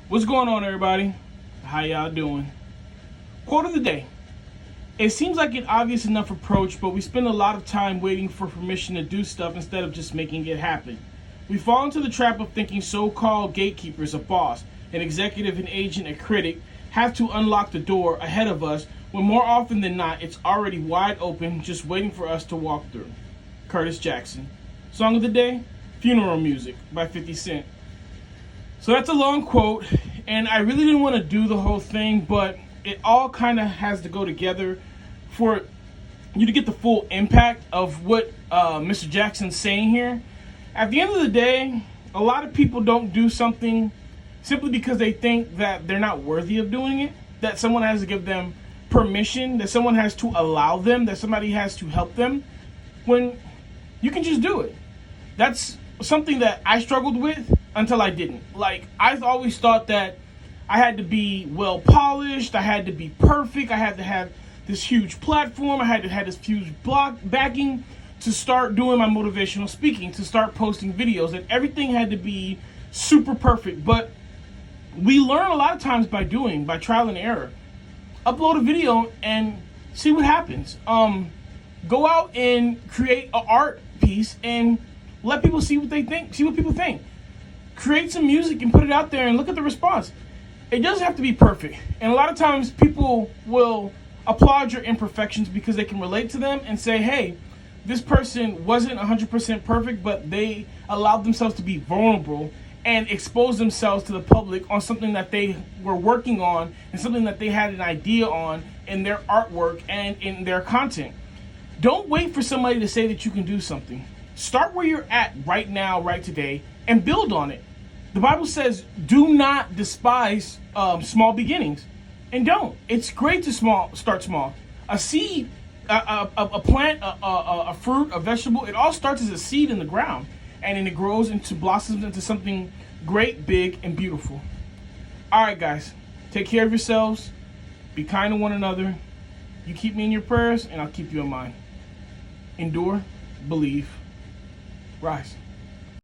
What's going on, everybody? How y'all doing? Quote of the day. It seems like an obvious enough approach, but we spend a lot of time waiting for permission to do stuff instead of just making it happen. We fall into the trap of thinking so-called gatekeepers, a boss, an executive, an agent, a critic, have to unlock the door ahead of us, when more often than not, it's already wide open, just waiting for us to walk through. Curtis Jackson. Song of the day, Funeral Music by 50 Cent. So that's a long quote, and I really didn't want to do the whole thing, but it all kind of has to go together for you to get the full impact of what Mr. Jackson's saying here. At the end of the day, a lot of people don't do something simply because they think that they're not worthy of doing it, that someone has to give them permission, that someone has to allow them, that somebody has to help them, when you can just do it. That's something that I struggled with until I didn't. Like, I've always thought that I had to be well polished, I had to be perfect, I had to have this huge platform, I had to have this huge block backing to start doing my motivational speaking, to start posting videos, and everything had to be super perfect. But we learn a lot of times by trial and error. Upload a video and see what happens. Go out and create an art piece and let people see what they think, see what people think. Create some music and put it out there and look at the response. It doesn't have to be perfect. And a lot of times people will applaud your imperfections because they can relate to them and say, hey, this person wasn't 100% perfect, but they allowed themselves to be vulnerable and expose themselves to the public on something that they were working on and something that they had an idea on in their artwork and in their content. Don't wait for somebody to say that you can do something. Start where you're at right now, right today, and build on it. The Bible says, do not despise small beginnings. And don't. It's great to start small. A seed, a plant, a fruit, a vegetable, it all starts as a seed in the ground. And then it grows into, blossoms into something great, big, and beautiful. All right, guys. Take care of yourselves. Be kind to one another. You keep me in your prayers, and I'll keep you in mine. Endure, believe, rise.